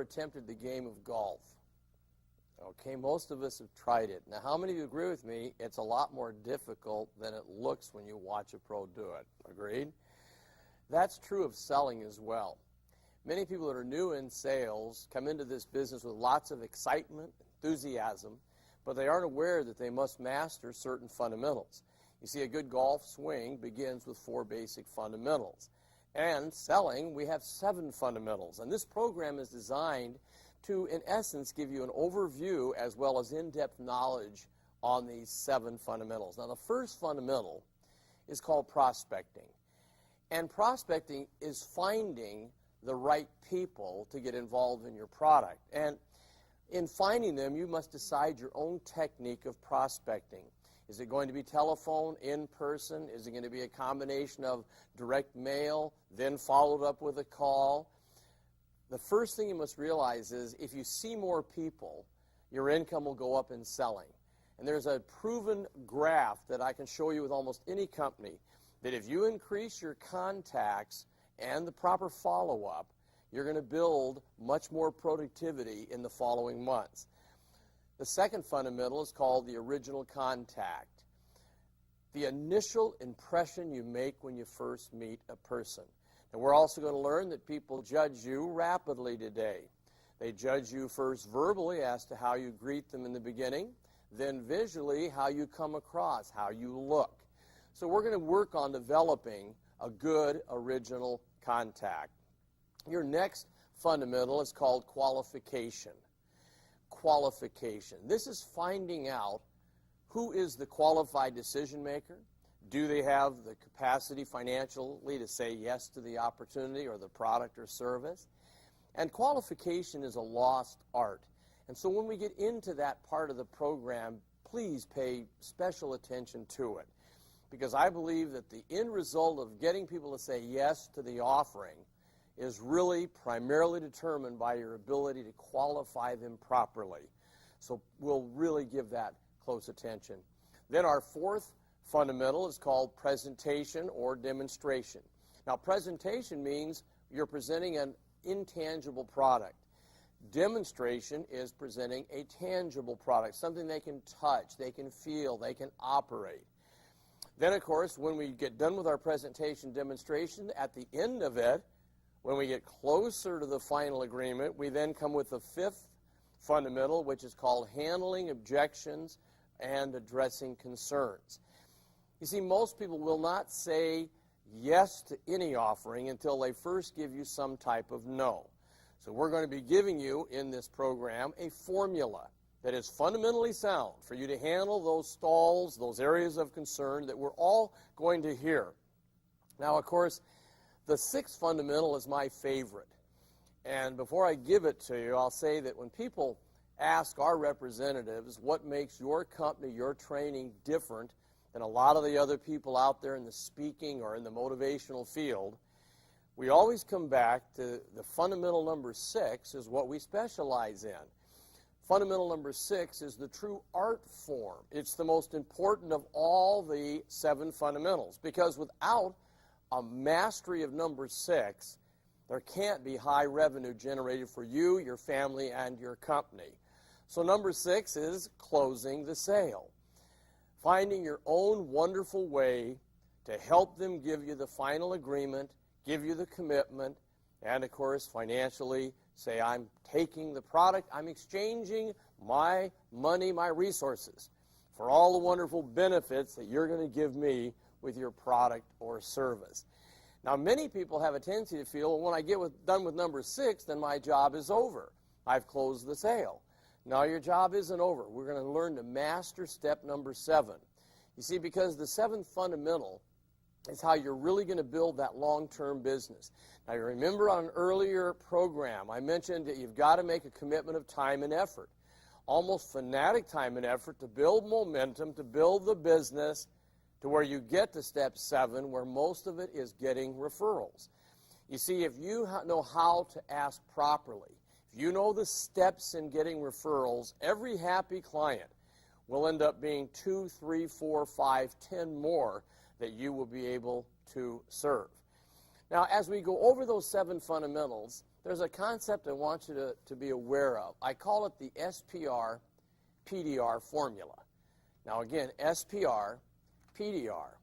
attempted the game of golf? Okay, most of us have tried it. Now, how many of you agree with me? It's a lot more difficult than it looks when you watch a pro do it. Agreed? That's true of selling as well. Many people that are new in sales come into this business with lots of excitement, enthusiasm, but they aren't aware that they must master certain fundamentals. You see, a good golf swing begins with 4 basic fundamentals. And selling, we have 7 fundamentals. And this program is designed to, in essence, give you an overview as well as in-depth knowledge on these 7 fundamentals. Now, the first fundamental is called prospecting. And prospecting is finding the right people to get involved in your product. And in finding them, you must decide your own technique of prospecting. Is it going to be telephone, in person? Is it going to be a combination of direct mail, then followed up with a call? The first thing you must realize is if you see more people, your income will go up in selling. And there's a proven graph that I can show you with almost any company that if you increase your contacts and the proper follow-up, you're going to build much more productivity in the following months. The second fundamental is called the original contact. The initial impression you make when you first meet a person. And we're also going to learn that people judge you rapidly today. They judge you first verbally as to how you greet them in the beginning, then visually how you come across, how you look. So we're going to work on developing a good original contact. Your next fundamental is called qualification. Qualification. This is finding out who is the qualified decision maker. Do they have the capacity financially to say yes to the opportunity or the product or service? And qualification is a lost art. And so when we get into that part of the program, please pay special attention to it. Because I believe that the end result of getting people to say yes to the offering is really primarily determined by your ability to qualify them properly. So we'll really give that close attention. Then our fourth fundamental is called presentation or demonstration. Now, presentation means you're presenting an intangible product. Demonstration is presenting a tangible product, something they can touch, they can feel, they can operate. Then, of course, when we get done with our presentation demonstration, at the end of it, when we get closer to the final agreement, we then come with the fifth fundamental, which is called handling objections and addressing concerns. You see, most people will not say yes to any offering until they first give you some type of no. So we're going to be giving you in this program a formula that is fundamentally sound for you to handle those stalls, those areas of concern that we're all going to hear. Now, of course, the sixth fundamental is my favorite. And before I give it to you, I'll say that when people ask our representatives what makes your company, your training different than a lot of the other people out there in the speaking or in the motivational field, we always come back to the fundamental number 6 is what we specialize in. Fundamental number 6 is the true art form. It's the most important of all the 7 fundamentals, because without a mastery of number 6, there can't be high revenue generated for you, your family, and your company. So number 6 is closing the sale. Finding your own wonderful way to help them give you the final agreement, give you the commitment, and of course financially say, I'm taking the product, I'm exchanging my money, my resources for all the wonderful benefits that you're going to give me with your product or service. Now, many people have a tendency to feel, well, when I get done with number 6, then my job is over. I've closed the sale. No, your job isn't over. We're going to learn to master step number 7. You see, because the 7th fundamental is how you're really going to build that long-term business. Now, you remember on an earlier program, I mentioned that you've got to make a commitment of time and effort, almost fanatic time and effort to build momentum, to build the business to where you get to step 7, where most of it is getting referrals. You see, if you know how to ask properly, if you know the steps in getting referrals, every happy client will end up being 2, 3, 4, 5, 10 more that you will be able to serve. Now, as we go over those 7 fundamentals, there's a concept I want you to be aware of. I call it the SPR PDR formula. Now again, SPR PDR.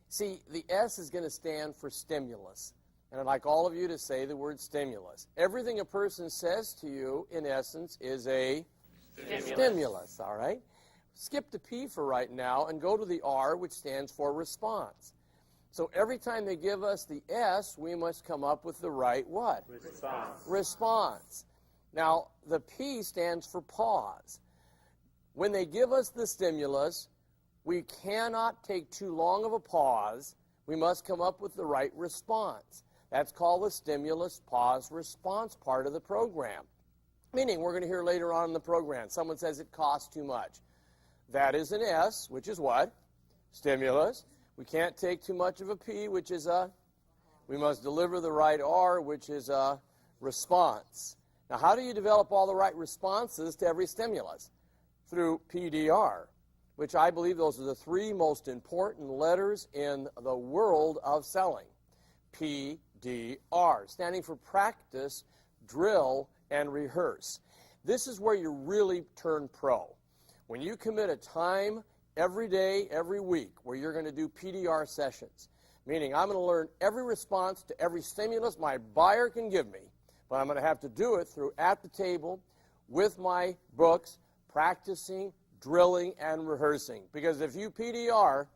See, the S is going to stand for stimulus. And I'd like all of you to say the word stimulus. Everything a person says to you, in essence, is a stimulus, all right? Skip the P for right now and go to the R, which stands for response. So every time they give us the S, we must come up with the right what? Response. Now, the P stands for pause. When they give us the stimulus, we cannot take too long of a pause. We must come up with the right response. That's called the stimulus pause response part of the program. Meaning, we're going to hear later on in the program, someone says it costs too much. That is an S, which is what? Stimulus. We can't take too much of a P, which is a, we must deliver the right R, which is a response. Now, how do you develop all the right responses to every stimulus? Through PDR, which I believe those are the three most important letters in the world of selling. PDR, standing for practice, drill, and rehearse. This is where you really turn pro. When you commit a time every day, every week, where you're going to do PDR sessions, meaning I'm going to learn every response to every stimulus my buyer can give me, but I'm going to have to do it through at the table with my books, practicing, drilling, and rehearsing. Because if you PDR,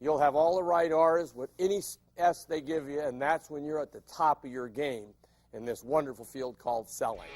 you'll have all the right R's with any S they give you, and that's when you're at the top of your game in this wonderful field called selling.